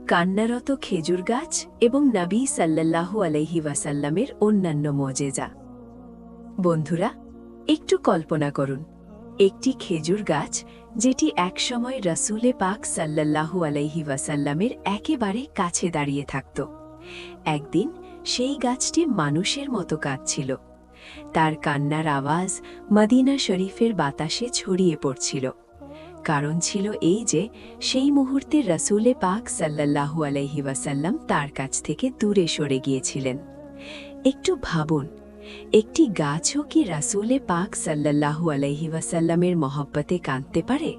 কান্নারত খেজুর গাছ এবং নবী সাল্লাল্লাহু আলাইহি ওয়াসাল্লামের অন্যান্য মুজিজা। বন্ধুরা, একটু কল্পনা করুন, একটি খেজুর গাছ যেটি একসময় রাসূলে পাক সাল্লাল্লাহু আলাইহি ওয়াসাল্লামের একেবারে কাছে দাঁড়িয়ে থাকত। একদিন সেই গাছটি মানুষের মতো কাঁদছিল। তার কান্নার আওয়াজ মদিনা শরীফের বাতাসে ছড়িয়ে পড়ছিল। কারণ ছিল এই যে সেই মুহূর্তে রাসূলে পাক সাল্লাল্লাহু আলাইহি ওয়াসাল্লাম তার কাছ থেকে দূরে সরে গিয়েছিলেন। একটু ভাবুন, একটি গাছও কি রাসূলে পাক সাল্লাল্লাহু আলাইহি ওয়াসাল্লামের মহব্বতে কাঁদতে পারে?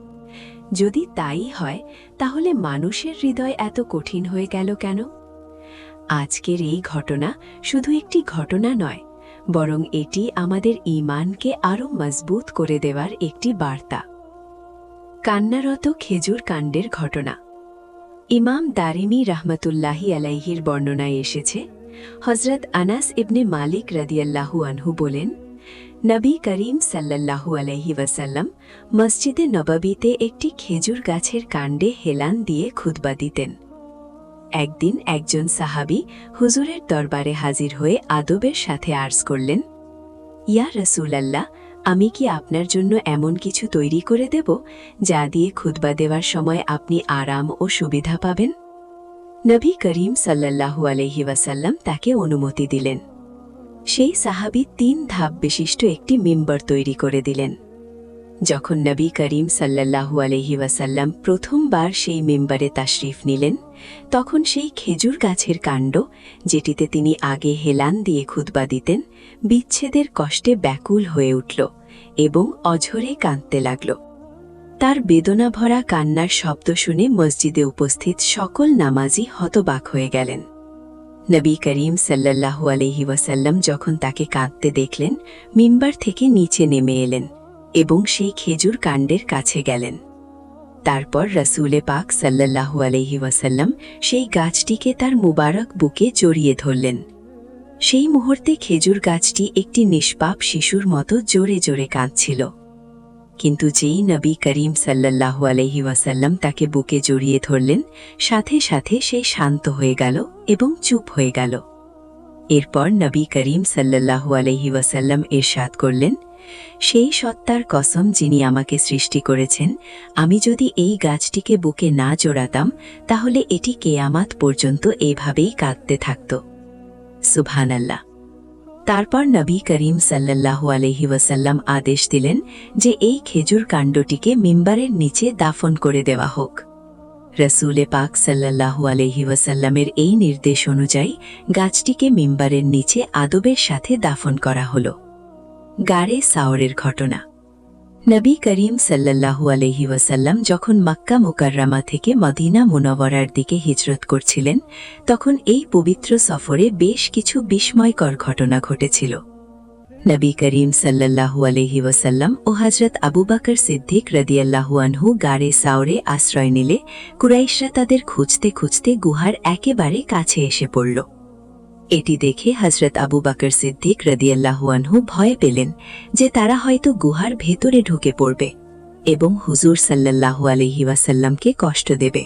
যদি তাই হয়, তাহলে মানুষের হৃদয় এত কঠিন হয়ে গেল কেন? আজকের এই ঘটনা শুধু একটি ঘটনা নয়, বরং এটি আমাদের ঈমানকে আরও মজবুত করে দেওয়ার একটি বার্তা। কান্নারত খেজুর কাণ্ডের ঘটনা। ইমাম দারিমি রাহমাতুল্লাহি আলাইহির বর্ণনায় এসেছে, হযরত আনাস ইবনে মালিক রাদিয়াল্লাহু আনহু বলেন, নবী করিম সাল্লাল্লাহু আলাইহি ওয়াসাল্লাম মসজিদে নববীতে একটি খেজুর গাছের কাণ্ডে হেলান দিয়ে খুতবা দিতেন। একদিন একজন সাহাবী হুজুরের দরবারে হাজির হয়ে আদবের সাথে আর্জ করলেন, ইয়া রাসূলাল্লাহ, আমি কি আপনার জন্য এমন কিছু তৈরি করে দেব যা দিয়ে খুতবা দেওয়ার সময় আপনি আরাম ও সুবিধা পাবেন? নবী করিম সাল্লাল্লাহু আলাইহি ওয়াসাল্লাম তাকে অনুমতি দিলেন। সেই সাহাবী 3 ধাপ বিশিষ্ট একটি মিম্বর তৈরি করে দিলেন। যখন নবী করিম সাল্লাল্লাহু আলাইহি ওয়াসাল্লাম প্রথমবার সেই মিম্বরে তাশরিফ নিলেন, তখন সেই খেজুর গাছের কাণ্ড, যেটিতে তিনি আগে হেলান দিয়ে খুতবা দিতেন, বিচ্ছেদের কষ্টে ব্যাকুল হয়ে উঠল এবং অঝরে কাঁদতে লাগল। তার বেদনা ভরা কান্নার শব্দ শুনে মসজিদে উপস্থিত সকল নামাজি হতবাক হয়ে গেলেন। নবী করিম সাল্লাল্লাহু আলাইহি ওয়াসাল্লাম যখন তাকে কাঁদতে দেখলেন, মিম্বার থেকে নিচে নেমে এলেন এবং সেই খেজুর কাণ্ডের কাছে গেলেন। তারপর রাসূলে পাক সাল্লাল্লাহু আলাইহি ওয়াসাল্লাম সেই গাছটিকে তার মুবারক বুকে জড়িয়ে ধরলেন। সেই মুহূর্তে খেজুর গাছটি একটি নিষ্পাপ শিশুর মতো জোরে জোরে কাঁদছিল। কিন্তু যেই নবী করিম সাল্লাল্লাহু আলাইহি ওয়াসাল্লাম তাকে বুকে জড়িয়ে ধরলেন, সাথে সাথে সে শান্ত হয়ে গেল এবং চুপ হয়ে গেল। এরপর নবী করিম সাল্লাল্লাহু আলাইহি ওয়াসাল্লাম ইরশাদ করলেন, সেই সত্তার কসম যিনি আমাকে সৃষ্টি করেছেন, আমি যদি এই গাছটিকে বুকে না জড়াতাম, তাহলে এটি কিয়ামত পর্যন্ত এভাবেই কাঁদতে থাকত। সুবহানাল্লাহ। তারপর নবী করিম সাল্লাল্লাহু আলাইহি ওয়াসাল্লাম আদেশ দিলেন যে এই খেজুর কাণ্ডটিকে মিম্বারের নিচে দাফন করে দেওয়া হোক। রাসূলে পাক সাল্লাল্লাহু আলাইহি ওয়াসাল্লামের এই নির্দেশ অনুযায়ী গাছটিকে মিম্বারের নিচে আদবের সাথে দাফন করা হল। গারে সাওরের ঘটনা। নবী করিম সাল্লাল্লাহু আলাইহি ওয়াসাল্লাম যখন মক্কা মুকাররমা থেকে মদিনা মুনওয়ারার দিকে হিজরত করছিলেন, তখন এই পবিত্র সফরে বেশ কিছু বিস্ময়কর ঘটনা ঘটেছিল। নবী করিম সাল্লাল্লাহু আলাইহি ওয়াসাল্লাম ও হযরত আবু বকর সিদ্দিক রাদিয়াল্লাহু আনহু গারে সাওরে আশ্রয় নিলে কুরাইশরা তাদের খুঁজতে খুঁজতে গুহার একেবারে কাছে এসে পড়ল। এটি দেখে হযরত আবু বকর সিদ্দিক রাদিয়াল্লাহু আনহু ভয় পেলেন যে তারা হয়তো গুহার ভেতরে ঢুকে পড়বে এবং হুজুর সাল্লাল্লাহু আলাইহি ওয়াসাল্লামকে কষ্ট দেবে।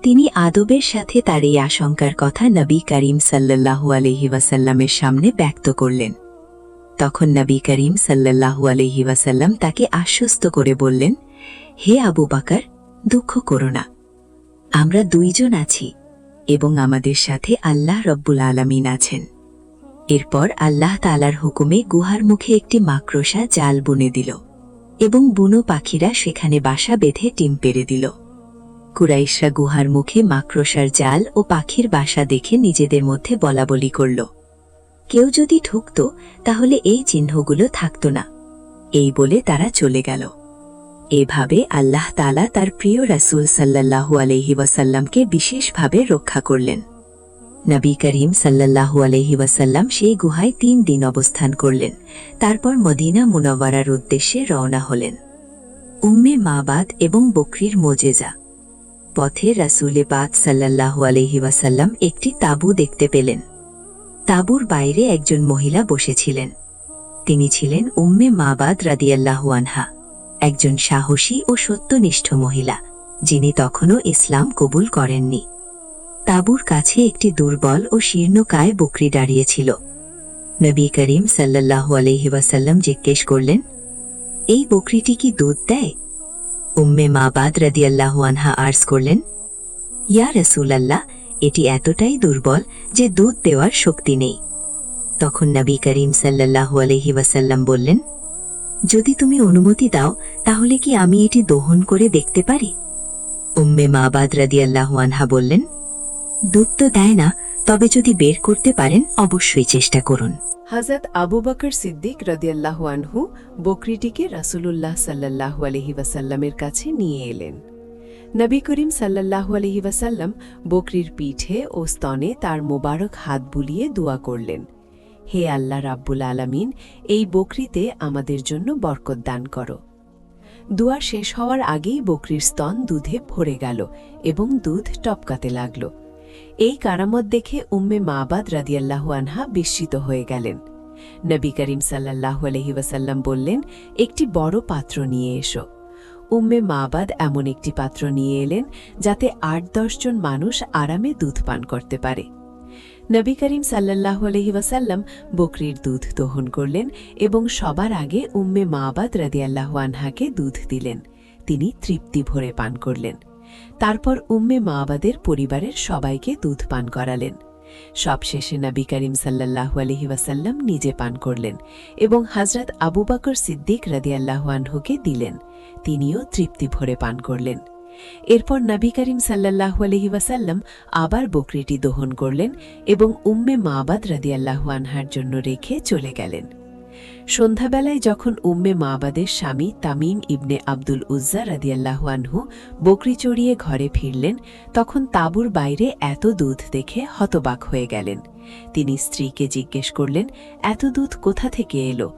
তিনি আদবের সাথে তার এই আশঙ্কার কথা নবী করিম সাল্লাল্লাহু আলাইহি ওয়াসাল্লামের সামনে ব্যক্ত করলেন। তখন নবী করিম সাল্লাল্লাহু আলাইহি ওয়াসাল্লাম তাকে আশ্বস্ত করে বললেন, হে আবু বকর, দুঃখ করো না, আমরা 2 জন আছি এবং আমাদের সাথে আল্লাহ রব্বুল আলামিন আছেন। এরপর আল্লাহ তাআলার হুকুমে গুহার মুখে একটি মাকড়সা জাল বুনে দিল এবং বুনো পাখিরা সেখানে বাসা বেঁধে ডিম পেড়ে দিল। কুরাইশরা গুহার মুখে মাকড়সার জাল ও পাখির বাসা দেখে নিজেদের মধ্যে বলাবলি করল, কেউ যদি ঢুকত তাহলে এই চিহ্নগুলো থাকত না। এই বলে তারা চলে গেল। এভাবে আল্লাহ তাআলা তার প্রিয় রাসূল সাল্লাল্লাহু আলাইহি ওয়াসাল্লামকে বিশেষভাবে রক্ষা করলেন। নবী করিম সাল্লাল্লাহু আলাইহি ওয়াসাল্লাম সেই গুহায় 3 দিন অবস্থান করলেন। তারপর মদিনা মুনওয়ারার উদ্দেশ্যে রওনা হলেন। উম্মে মাবাদ এবং বকরির মুজিজা। পথে রাসূলে পাক সাল্লাল্লাহু আলাইহি ওয়াসাল্লাম একটি তাঁবু দেখতে পেলেন। তাঁবুর বাইরে একজন মহিলা বসেছিলেন। তিনি ছিলেন উম্মে মাবাদ রাদিয়াল্লাহু আনহা, একজন সাহসী ও সত্যনিষ্ঠ মহিলা, যিনি তখনও ইসলাম কবুল করেননি। তাঁবুর কাছে একটি দুর্বল ও শীর্ণকায় বকরি দাঁড়িয়েছিল। নবী করিম সাল্লাল্লাহু আলাইহি ওয়াসাল্লাম জিজ্ঞেস করলেন, এই বকরিটি কি দুধ দেয়? উম্মে মাবাদ রাদিয়াল্লাহু আনহা আর্জ করলেন, ইয়া রাসূলাল্লাহ, এটি এতটাই দুর্বল যে দুধ দেওয়ার শক্তি নেই। তখন নবী করিম সাল্লাল্লাহু আলাইহি ওয়াসাল্লাম বললেন, যদি তুমি অনুমতি দাও তাহলে কি আমি এটি দহন করে দেখতে পারি? উম্মে মাবাদ রাদিয়াল্লাহু আনহা বললেন, দুধ তো দেয় না, তবে যদি বের করতে পারেন অবশ্যই চেষ্টা করুন। হযরত আবু বকর সিদ্দিক রাদিয়াল্লাহু আনহু বকরিটিকে রাসূলুল্লাহ সাল্লাল্লাহু আলাইহি ওয়াসাল্লামের কাছে নিয়ে এলেন। নবী করিম সাল্লাল্লাহু আলাইহি ওয়াসাল্লাম বকরির পিঠে ও স্তনে তার মোবারক হাত বুলিয়ে দোয়া করলেন, হে আল্লাহ রাব্বুল আলামিন, এই বকরিতে আমাদের জন্য বরকত দান করো। দোয়া শেষ হওয়ার আগেই বকরির স্তন দুধে ভরে গেল এবং দুধ টপকাতে লাগল। এই কারামত দেখে উম্মে মাবাদ রাদিয়াল্লাহু আনহা বিস্মিত হয়ে গেলেন। নবী করিম সাল্লাল্লাহু আলাইহি ওয়াসাল্লাম বললেন, একটি বড় পাত্র নিয়ে এসো। উম্মে মাবাদ এমন একটি পাত্র নিয়ে এলেন যাতে ৮-১০ জন মানুষ আরামে দুধ পান করতে পারে। নবী করিম সাল্লাল্লাহু আলাইহি ওয়াসাল্লাম বকরির দুধ দহন করলেন এবং সবার আগে উম্মে মাবাদ রাদিয়াল্লাহু আনহাকে দুধ দিলেন। তিনি তৃপ্তি ভরে পান করলেন। তারপর উম্মে মাবাদের পরিবারের সবাইকে দুধ পান করালেন। সবশেষে নবী করিম সাল্লাল্লাহু আলাইহি ওয়াসাল্লাম নিজে পান করলেন এবং হযরত আবু বকর সিদ্দিক রাদিয়াল্লাহু আনহুকে দিলেন। তিনিও তৃপ্তি ভরে পান করলেন। এরপর নবী করিম সাল্লাল্লাহু আলাইহি ওয়াসাল্লাম আবার বকরিটি দহন করলেন এবং উম্মে মাবাদ রাদিয়াল্লাহু আনহার জন্য রেখে চলে গেলেন। সন্ধ্যাবেলায় যখন উম্মে মাবাদের স্বামী তামিম ইবনে আব্দুল উজ্জা রাদিয়াল্লাহু আনহু বকরি চড়িয়ে ঘরে ফিরলেন, তখন তাঁবুর বাইরে এত দুধ দেখে হতবাক হয়ে গেলেন। তিনি স্ত্রীকে জিজ্ঞেস করলেন, এত দুধ কোথা থেকে এলো?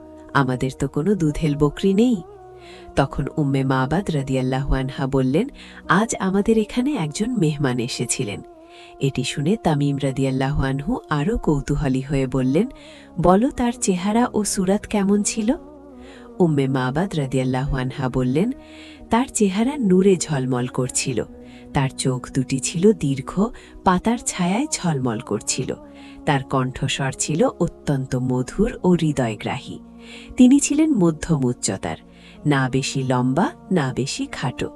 আমাদের তো কোনো দুধেল বকরি নেই। তখন উম্মে মাবাদ রাদিয়াল্লাহু আনহা বললেন, আজ আমাদের এখানে একজন মেহমান এসেছিলেন। এটি শুনে তামিম রাদিয়াল্লাহু আনহু আরও কৌতূহলী হয়ে বললেন, বলো তার চেহারা ও সুরাত কেমন ছিল? উম্মে মাবাদ রাদিয়াল্লাহু আনহা বললেন, তার চেহারা নূরে ঝলমল করছিল। তার চোখ দুটি ছিল দীর্ঘ, পাতার ছায়ায় ঝলমল করছিল। তার কণ্ঠস্বর ছিল অত্যন্ত মধুর ও হৃদয়গ্রাহী। তিনি ছিলেন মধ্যম উচ্চতার, না বেশি লম্বা না বেশি খাটো।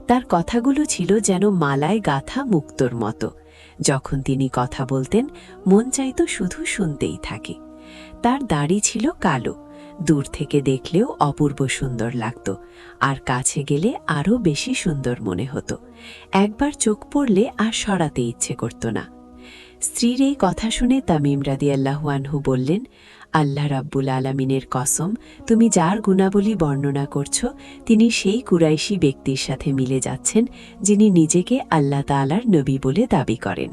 তার কথাগুলো ছিল যেন মালায় গাথা মুক্তোর মতো। যখন তিনি কথা বলতেন মন চাইত শুধু শুনতেই থাকে। তার দাড়ি ছিল কালো, দূর থেকে দেখলেও অপূর্ব সুন্দর লাগত, আর কাছে গেলে আরও বেশি সুন্দর মনে হতো। একবার চোখ পড়লে আর সরাতে ইচ্ছে করত না। স্ত্রীর এই কথা শুনে তামিম রাদিয়াল্লাহু আনহু বললেন, আল্লাহ রাব্বুল আলামিনের কসম, তুমি যার গুণাবলী বর্ণনা করছ তিনি সেই কুরাইশি ব্যক্তির সাথে মিলে যাচ্ছেন যিনি নিজেকে আল্লাহ তাআলার নবী বলে দাবি করেন।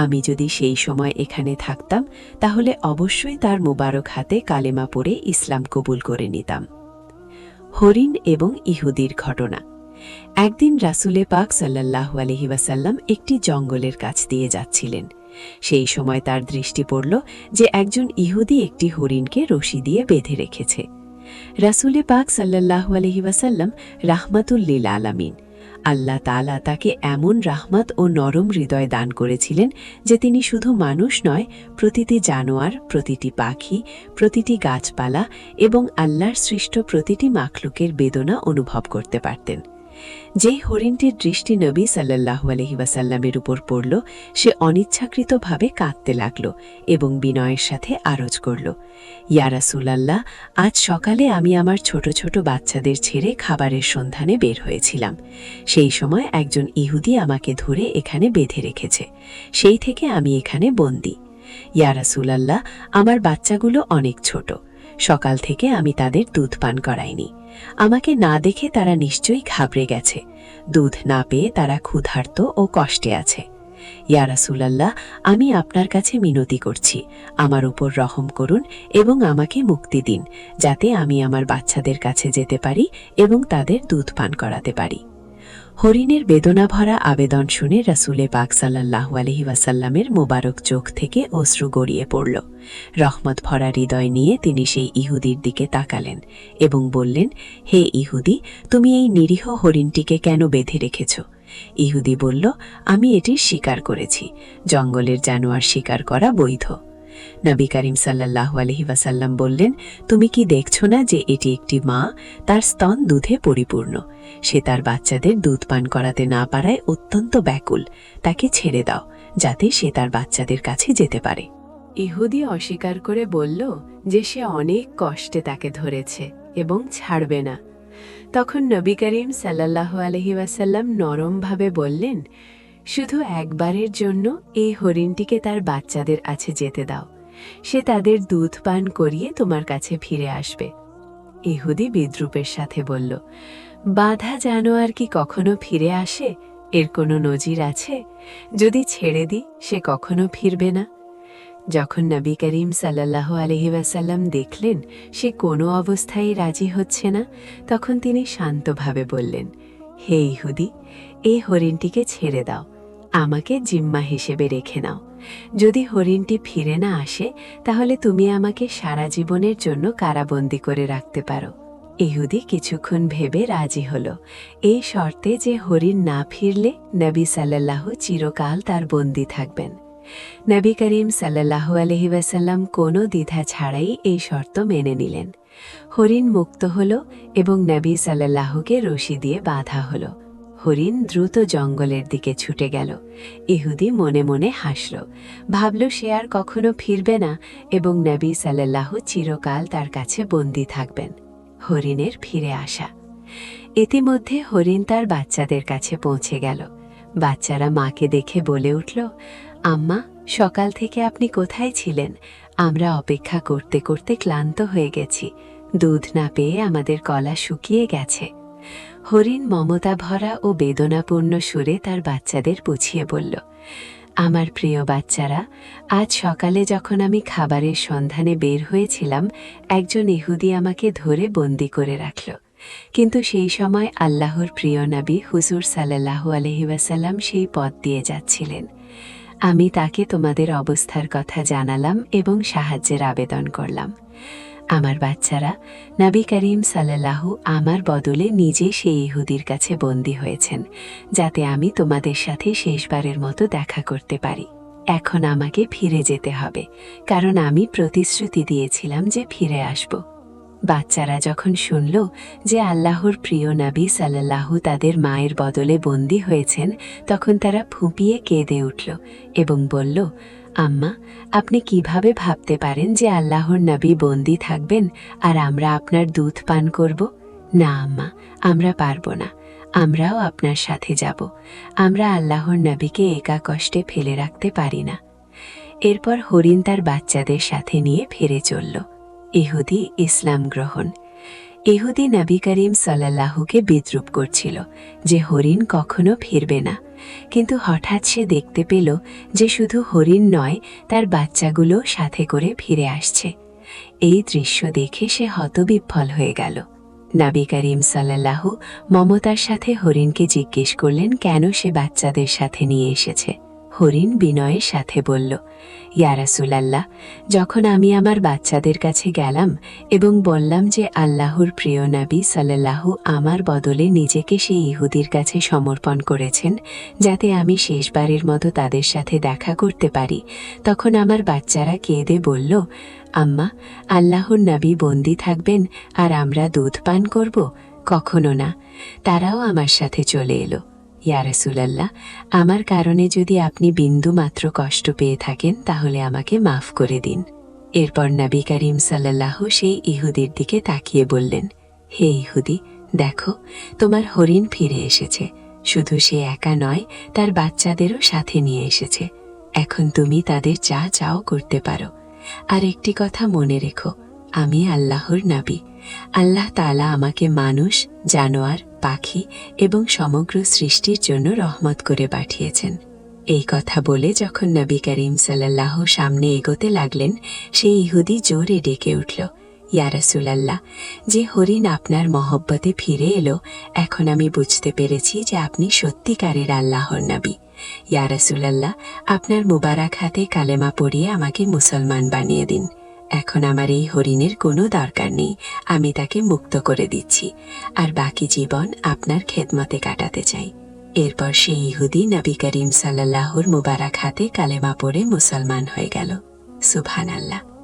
আমি যদি সেই সময় এখানে থাকতাম তাহলে অবশ্যই তার মোবারক হাতে কালেমা পড়ে ইসলাম কবুল করে নিতাম। হরিণ এবং ইহুদির ঘটনা। একদিন রাসূলে পাক সাল্লাল্লাহু আলাইহি ওয়াসাল্লাম একটি জঙ্গলের কাছ দিয়ে যাচ্ছিলেন। সেই সময় তার দৃষ্টি পড়ল যে একজন ইহুদি একটি হরিণকে রশি দিয়ে বেঁধে রেখেছে। রাসূলে পাক সাল্লাল্লাহু আলাইহি ওয়াসাল্লাম রাহমাতুল লিল আলামিন, আল্লাহ তাআলা তাকে এমন রাহমত ও নরম হৃদয় দান করেছিলেন যে তিনি শুধু মানুষ নয়, প্রতিটি জানোয়ার, প্রতিটি পাখি, প্রতিটি গাছপালা এবং আল্লাহর সৃষ্ট প্রতিটি মাখলুকের বেদনা অনুভব করতে পারতেন। যেই হরিণটির দৃষ্টি নবী সাল্লাল্লাহু আলাইহি ওয়াসাল্লামের উপর পড়ল, সে অনিচ্ছাকৃতভাবে কাঁদতে লাগল এবং বিনয়ের সাথে আরজ করল, ইয়া রাসূলাল্লাহ, আজ সকালে আমি আমার ছোট ছোট বাচ্চাদের ছেড়ে খাবারের সন্ধানে বের হয়েছিলাম। সেই সময় একজন ইহুদি আমাকে ধরে এখানে বেঁধে রেখেছে। সেই থেকে আমি এখানে বন্দী। ইয়া রাসূলাল্লাহ, আমার বাচ্চাগুলো অনেক ছোট। সকাল থেকে আমি তাদের দুধ পান করাইনি। আমাকে না দেখে তারা নিশ্চয়ই ঘাবড়ে গেছে। দুধ না পেয়ে তারা ক্ষুধার্ত ও কষ্টে আছে। ইয়া রাসূলাল্লাহ, আমি আপনার কাছে মিনতি করছি, আমার উপর রহম করুন এবং আমাকে মুক্তি দিন, যাতে আমি আমার বাচ্চাদের কাছে যেতে পারি এবং তাদের দুধ পান করাতে পারি। হরিণের বেদনা ভরা আবেদন শুনে রাসূলে পাক সাল্লাল্লাহু আলাইহি ওয়াসাল্লামের মোবারক চোখ থেকে অশ্রু গড়িয়ে পড়ল। রহমত ভরা হৃদয় নিয়ে তিনি সেই ইহুদির দিকে তাকালেন এবং বললেন, হে ইহুদি, তুমি এই নিরীহ হরিণটিকে কেন বেঁধে রেখেছ? ইহুদি বলল, আমি এটির শিকার করেছি। জঙ্গলের জানোয়ার শিকার করা বৈধ। নবী করিম সাল্লাল্লাহু আলাইহি ওয়াসাল্লাম বললেন, তুমি কি দেখছো না যে এটি একটি মা, তার স্তন দুধে পরিপূর্ণ। সে তার বাচ্চাদের দুধ পান করাতে না পারায় অত্যন্ত ব্যাকুল। তাকে ছেড়ে দাও, যাতে সে তার বাচ্চাদের কাছে যেতে পারে। ইহুদি অস্বীকার করে বলল যে সে অনেক কষ্টে তাকে ধরেছে এবং ছাড়বে না। তখন নবী করিম সাল্লাল্লাহু আলাইহি ওয়াসাল্লাম নরমভাবে বললেন, শুধু একবারের জন্য এই হরিণটিকে তার বাচ্চাদের কাছে যেতে দাও। সে তাদের দুধ পান করিয়ে তোমার কাছে ফিরে আসবে। ইহুদি বিদ্রূপের সাথে বলল, বাঁধা জানোয়ার কি কখনো ফিরে আসে? এর কোনো নজির আছে? যদি ছেড়ে দিই, সে কখনো ফিরবে না। যখন নবী করিম সাল্লাল্লাহু আলাইহি ওয়াসাল্লাম দেখলেন সে কোনো অবস্থায় রাজি হচ্ছে না, তখন তিনি শান্তভাবে বললেন, হে ইহুদি, এই হরিণটিকে ছেড়ে দাও, আমাকে জিম্মা হিসেবে রেখে নাও। যদি হরিণটি ফিরে না আসে, তাহলে তুমি আমাকে সারা জীবনের জন্য কারাবন্দী করে রাখতে পারো। ইহুদি কিছুক্ষণ ভেবে রাজি হল, এই শর্তে যে হরিণ না ফিরলে নবী সাল্লাল্লাহু চিরকাল তার বন্দী থাকবেন। নবী করিম সাল্লাল্লাহু আলাইহি ওয়াসাল্লাম কোনো দ্বিধা ছাড়াই এই শর্ত মেনে নিলেন। হরিণ মুক্ত হল এবং নবী সাল্লাল্লাহুকে রশি দিয়ে বাঁধা হল। হরিণ দ্রুত জঙ্গলের দিকে ছুটে গেল। ইহুদি মনে মনে হাসল, ভাবল সে আর কখনো ফিরবে না এবং নবী সাল্লাল্লাহু চিরকাল তার কাছে বন্দী থাকবেন। হরিণের ফিরে আসা। ইতিমধ্যে হরিণ তার বাচ্চাদের কাছে পৌঁছে গেল। বাচ্চারা মাকে দেখে বলে উঠল, আম্মা, সকাল থেকে আপনি কোথায় ছিলেন? আমরা অপেক্ষা করতে করতে ক্লান্ত হয়ে গেছি। দুধ না পেয়ে আমাদের গলা শুকিয়ে গেছে। হরিণ মমতা ভরা ও বেদনাপূর্ণ সুরে তার বাচ্চাদের বুঝিয়ে বলল, আমার প্রিয় বাচ্চারা, আজ সকালে যখন আমি খাবারের সন্ধানে বের হয়েছিলাম, একজন ইহুদি আমাকে ধরে বন্দি করে রাখল। কিন্তু সেই সময় আল্লাহর প্রিয় নবী হুজুর সাল্লাল্লাহু আলাইহি ওয়াসাল্লাম সেই পথ দিয়ে যাচ্ছিলেন। আমি তাকে তোমাদের অবস্থার কথা জানালাম এবং সাহায্যের আবেদন করলাম। আমার বাচ্চারা, নবী করিম সাল্লাল্লাহু আমার বদলে নিজে সেই ইহুদির কাছে বন্দী হয়েছেন, যাতে আমি তোমাদের সাথে শেষবারের মতো দেখা করতে পারি। এখন আমাকে ফিরে যেতে হবে, কারণ আমি প্রতিশ্রুতি দিয়েছিলাম যে ফিরে আসব। বাচ্চারা যখন শুনল যে আল্লাহর প্রিয় নবী সাল্লাল্লাহু তাদের মায়ের বদলে বন্দী হয়েছেন, তখন তারা ফুঁপিয়ে কেঁদে উঠল এবং বলল, আম্মা, আপনি কিভাবে ভাবতে পারেন যে আল্লাহর নবী বন্দী থাকবেন আর আমরা আপনার দুধ পান করব? না আম্মা, আমরা পারব না। আমরাও আপনার সাথে যাব। আমরা আল্লাহর নবীকে একা কষ্টে ফেলে রাখতে পারি না। এরপর হরিণ তার বাচ্চাদের সাথে নিয়ে ফিরে চলল। ইহুদি ইসলাম গ্রহণ। ইহুদি নবী করিম সাল্লাল্লাহুকে বিদ্রূপ করছিল যে হরিণ কখনো ফিরবে না, কিন্তু হঠাৎ সে দেখতে পেল যে শুধু হরিণ নয়, তার বাচ্চাগুলো সাথে করে ফিরে আসছে। এই দৃশ্য দেখে সে হতবিহ্বল হয়ে গেল। নবী করিম সাল্লাল্লাহু মমতার সাথে হরিণকে জিজ্ঞেস করলেন কেন সে বাচ্চাদের সাথে নিয়ে এসেছে। হরিণ বিনয়ের সাথে বলল, ইয়া রাসূলাল্লাহ, যখন আমি আমার বাচ্চাদের কাছে গেলাম এবং বললাম যে আল্লাহর প্রিয় নবী সাল্লাল্লাহু আমার বদলে নিজেকে সেই ইহুদির কাছে সমর্পণ করেছেন, যাতে আমি শেষবারের মতো তাদের সাথে দেখা করতে পারি, তখন আমার বাচ্চারা কেঁদে বলল, আম্মা, আল্লাহর নবী বন্দী থাকবেন আর আমরা দুধ পান করব? কখনো না। তারাও আমার সাথে চলে এলো। ইয়া রাসূলাল্লাহ, আমার কারণে যদি আপনি বিন্দু মাত্র কষ্ট পেয়ে থাকেন, তাহলে আমাকে মাফ করে দিন। এরপর নবী করিম সাল্লাল্লাহু সেই ইহুদির দিকে তাকিয়ে বললেন, হে ইহুদি, দেখো, তোমার হরিণ ফিরে এসেছে। শুধু সে একা নয়, তার বাচ্চাদেরও সাথে নিয়ে এসেছে। এখন তুমি তাদের যা চাও করতে পারো। আর একটি কথা মনে রেখো, আমি আল্লাহর নবী। আল্লাহ তাআলা আমাকে মানুষ, জানোয়ার, পাখি এবং সমগ্র সৃষ্টির জন্য রহমত করে পাঠিয়েছেন। এই কথা বলে যখন নবী করিম সাল্লাল্লাহু সামনে এগোতে লাগলেন, সেই ইহুদি জোরে ডেকে উঠল, ইয়া রাসূলাল্লাহ, যে হরিণ আপনার মহব্বতে ফিরে এলো, এখন আমি বুঝতে পেরেছি যে আপনি সত্যিকারের আল্লাহর নবী। ইয়া রাসূলাল্লাহ, আপনার মুবারক হাতে কালেমা পড়িয়ে আমাকে মুসলমান বানিয়ে দিন। এখন আমার এই হরিণের কোনো দরকার নেই, আমি তাকে মুক্ত করে দিচ্ছি আর বাকি জীবন আপনার খেদমতে কাটাতে চাই। এরপর সেই ইহুদি নবী করিম সাল্লাল্লাহুর মুবারক হাতে কালেমা পড়ে মুসলমান হয়ে গেল। সুবহানাল্লাহ।